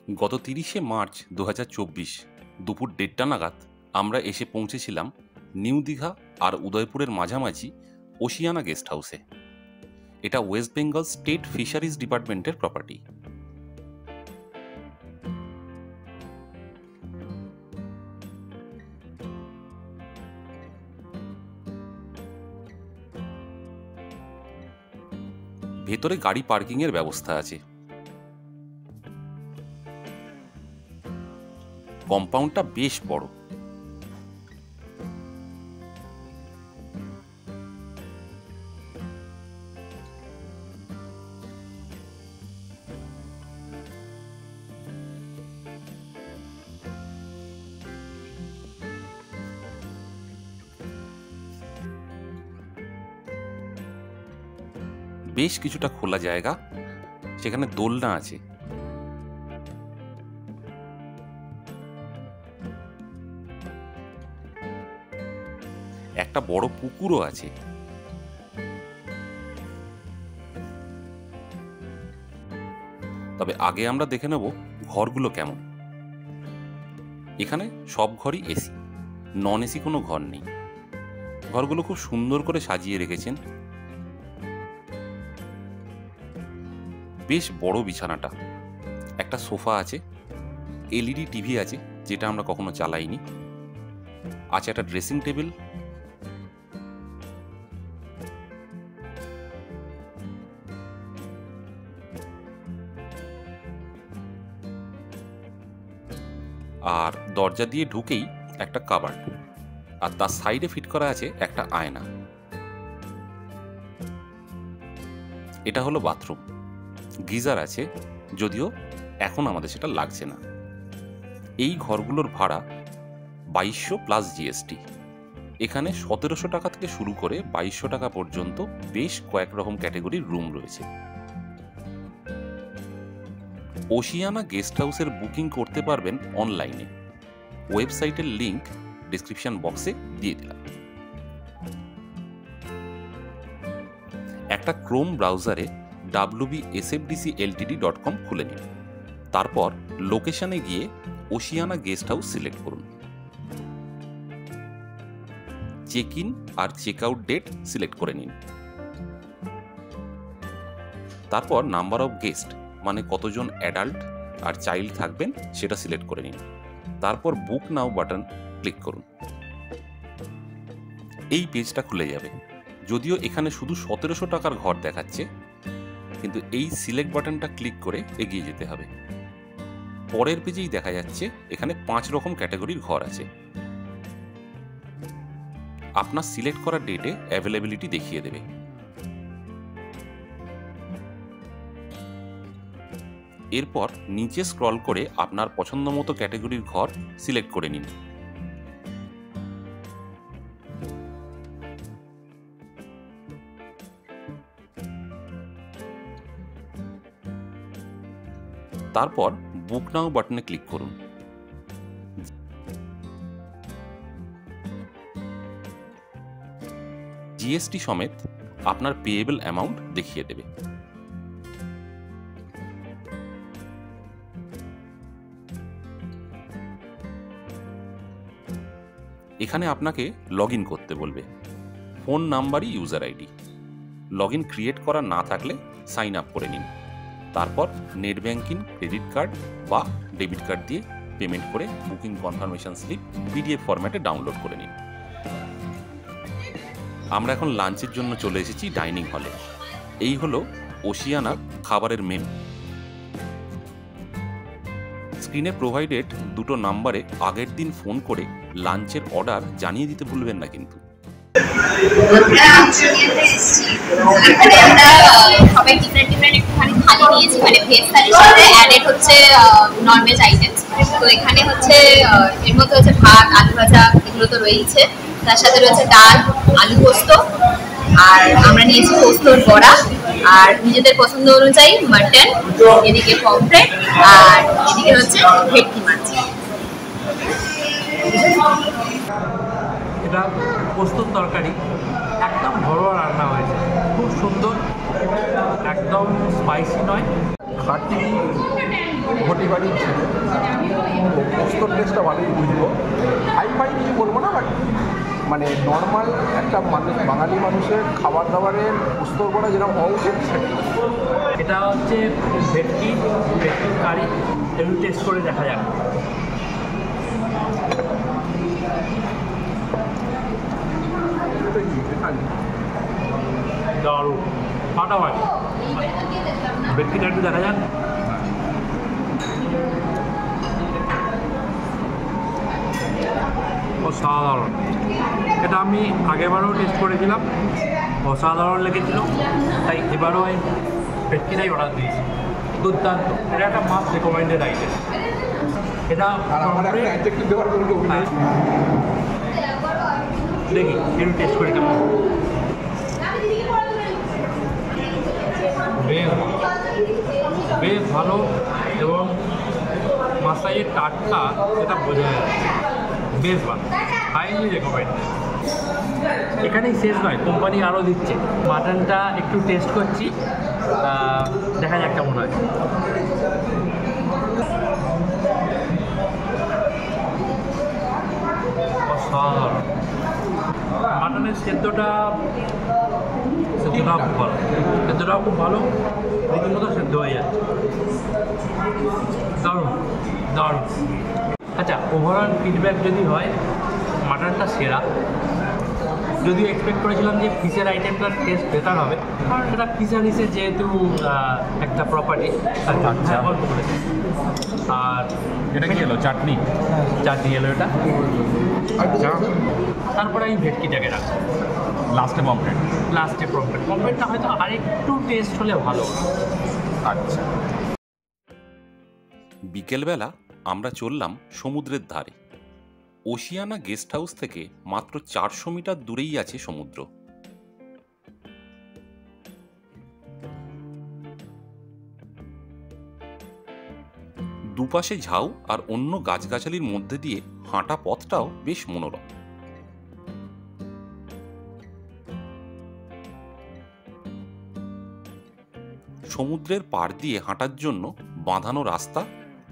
গত ৩০শে মার্চ ২০২৪ দুপুর ১:৩০ নাগাদ আমরা এসে পৌঁছেছিলাম নিউ দীঘা আর উদয়পুরের মাঝামাঝি ওশিয়ানা গেস্ট হাউসে। এটা ওয়েস্ট বেঙ্গল স্টেট ফিশারিজ ডিপার্টমেন্টের প্রপার্টি। ভেতরে গাড়ি পার্কিংয়ের ব্যবস্থা আছে। কম্পাউন্ডটা বেশ বড়। বেশ কিছুটা খোলা জায়গা, সেখানে দোলনা আছে। একটা বড় পুকুরও আছে। তবে আগে আমরা দেখে নেব ঘরগুলো কেমন। এখানে সব ঘরই এসি, নন এসি কোনো ঘর নেই। ঘরগুলো খুব সুন্দর করে সাজিয়ে রেখেছেন। বেশ বড় বিছানাটা, একটা সোফা আছে, এলইডি টিভি আছে যেটা আমরা কখনো চালাইনি, আছে একটা ড্রেসিং টেবিল, আর দরজা দিয়ে ঢুকেই একটা কাবার্ড, আর তার সাইডে ফিট করা আছে একটা আয়না। এটা হলো বাথরুম। গিজার আছে, যদিও এখন আমাদের সেটা লাগছে না। এই ঘরগুলোর ভাড়া 2200 প্লাস জিএসটি। এখানে 1700 টাকা থেকে শুরু করে 2200 টাকা পর্যন্ত বেশ কয়েক রকম ক্যাটাগরির রুম রয়েছে। ওশিয়ানা গেস্ট হাউসের বুকিং করতে পারবেন অনলাইনে। ওয়েবসাইটের লিংক ডেসক্রিপশন বক্সে দিয়ে দিলাম। একটা ক্রোম ব্রাউজারে wbsfdcltd.com খুলে নিন। তারপর লোকেশনে গিয়ে ওশিয়ানা গেস্ট হাউস সিলেক্ট করুন। চেক ইন আর চেক আউট ডেট সিলেক্ট করে নিন। তারপর নাম্বার অফ গেস্ট, মানে কতজন অ্যাডাল্ট আর চাইল্ড থাকবেন সেটা সিলেক্ট করে নিন। তারপর বুক নাও বাটন ক্লিক করুন। এই পেজটা খুলে যাবে। যদিও এখানে শুধু 1700 টাকার ঘর দেখাচ্ছে, কিন্তু এই সিলেক্ট বাটনটা ক্লিক করে এগিয়ে যেতে হবে। পরের পেজেই দেখা যাচ্ছে এখানে 5 রকম ক্যাটাগরির ঘর আছে। আপনার সিলেক্ট করা ডেটে অ্যাভেলেবিলিটি দেখিয়ে দেবে। এরপর নিচে স্ক্রল করে আপনার পছন্দ মতো ক্যাটাগরির ঘর সিলেক্ট করে নিন। তারপর বুক নাও বাটনে ক্লিক করুন। জিএসটি সমেত আপনার পেয়েবল অ্যামাউন্ট দেখিয়ে দেবে। এখানে আপনাকে লগ ইন করতে বলবে। ফোন নাম্বারই user ID. Log in create করা না থাকলে সাইন আপ করে নিন। তারপর নেট ব্যাংকিং, ক্রেডিট কার্ড বা ডেবিট কার্ড দিয়ে পেমেন্ট করে বুকিং কনফার্মেশন স্লিপ পিডিএফ ফরম্যাটে ডাউনলোড করে নিন। আমরা এখন লাঞ্চের জন্য চলে এসেছি ডাইনিং হলে। এই হলো ওশিয়ানার খাবারের মেনু। স্ক্রিনে প্রোভাইডেড দুটো নাম্বারে আগের দিন ফোন করে লাঞ্চের অর্ডার জানিয়ে দিতে ভুলবেন না কিন্তু। সবাই ডিফারেন্ট একটুখানি থালি নিয়েছি, মানে ভেজ থালির সাথে অ্যাডেড হচ্ছে ননভেজ আইটেমস। তো এখানে হচ্ছে এর মধ্যে হচ্ছে ভাত, আলু ভাজা, এগুলো তো রয়েছে। তার সাথে রয়েছে ডাল, আলু পোস্ত, আর আমরা নিয়েছি পোস্তর বড়া, আর নিজেদের পছন্দ অনুযায়ী মাটন, এদিকে পমফ্রেট, আর এদিকে হচ্ছে ভেটকি মাছ। এটা পোস্তর তরকারি, একদম ঘরোয়া রান্না হয়েছে, খুব সুন্দর, একদম স্পাইসি নয়, খাঁটি ঘটি বাড়ির ছেলে। ভীষণ টেস্টটা ভালোই বুঝবো, হাই ফাই কিছু বলবো না, বাট মানে নর্মাল একটা মানুষ, বাঙালি মানুষের খাবার দাবারের স্তর করা যেরকম হওয়া উচিত সেটা। এটা হচ্ছে ভেটকি কারি, একটু টেস্ট করে দেখা যাক। দারুণ ফাটাফাটি। ভেটকিটা একটু দেখা যাক। অসাধারণ, এটা আমি আগেবারও টেস্ট করেছিলাম, অসাধারণ লেগেছিল, তাই এবারও আমি ভেটকিটাই অর্ডার দিয়েছি। দুর্দান্ত, এটা একটা মাস্ট রেকমেন্ডেড আইটেম। এটা আর আমার একটা অ্যাডজেক্টিভ ব্যবহার করলে দেখি একটু টেস্ট করে কেমন। বেশ ভালো, এবং মাছটার টাটকা সেটা বোঝা যাচ্ছে, বেশ ভালো, হাইলি রেকমেন্ড। এখানেই শেষ নয়, কোম্পানি আরও দিচ্ছে। মাটনটা একটু টেস্ট করছি, দেখা যাক কেমন হয়। অসাধারণ, মাটনের সেদ্ধটাও খুব ভালো, সেদ্ধটাও খুব ভালো, রীতিমতো সেদ্ধ হয়ে যাচ্ছে। দারুণ দারুণ। আচ্ছা, ওভারঅল ফিডব্যাক যদি হয়, মাটনটা সেরা। যদিও এক্সপেক্ট করেছিলাম যে ফিশের আইটেমটার টেস্ট বেটার হবে, কারণ এটা ফিশারিসে যেহেতু একটা প্রপার্টি, গল্প করেছে। আর এটা কি এলো? চাটনি এলো এটা। তারপরে আমি ভেটকিটাকে রাখবো লাস্টে পমফ্রেট। পমফ্রেটটা হয়তো আরেকটু টেস্ট হলে ভালো। আচ্ছা, বিকেলবেলা আমরা চললাম সমুদ্রের ধারে। ওশিয়ানা গেস্ট হাউস থেকে মাত্র 400 মিটার দূরেই আছে সমুদ্র। দুপাশে ঝাউ আর অন্য গাছগাছালির মধ্যে দিয়ে হাঁটা পথটাও বেশ মনোরম। সমুদ্রের পাড় দিয়ে হাঁটার জন্য বাঁধানো রাস্তা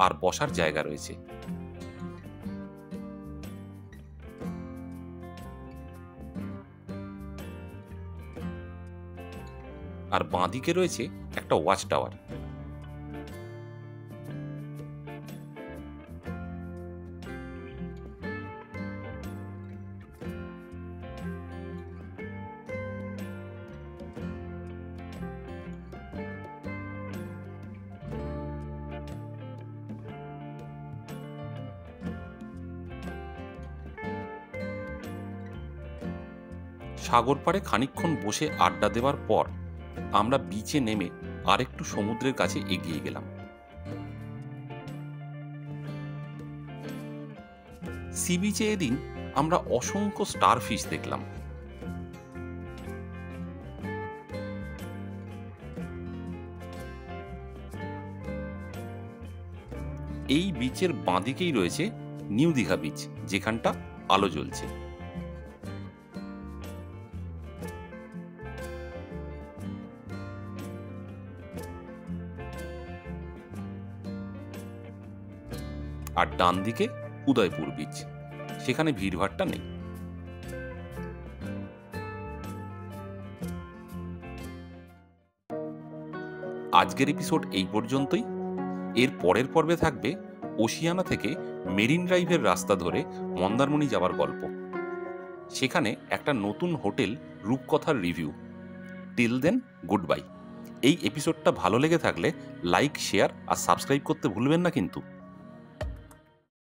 আর বসার জায়গা রয়েছে। আর বাঁদিকে রয়েছে একটা ওয়াচ টাওয়ার। সাগর পাড়ে খানিকক্ষণ বসে আড্ডা দেওয়ার পর আমরা বিচে নেমে আরেকটু সমুদ্রের কাছে এগিয়ে গেলাম। সি বিচে এদিন আমরা অসংখ্য স্টারফিশ দেখলাম। এই বিচের বাঁদিকেই রয়েছে নিউ দীঘা বিচ, যেখানটা আলো জ্বলছে। আর ডান দিকে উদয়পুর বিচ, সেখানে ভিড়ভাট্টা নেই। আজকের এপিসোড এই পর্যন্তই। এর পরের পর্বে থাকবে ওশিয়ানা থেকে মেরিন ড্রাইভের রাস্তা ধরে মন্দারমণি যাওয়ার গল্প। সেখানে একটা নতুন হোটেল রূপকথার review. Till then, good bye. এই এপিসোডটা ভালো লেগে থাকলে লাইক, শেয়ার আর সাবস্ক্রাইব করতে ভুলবেন না কিন্তু।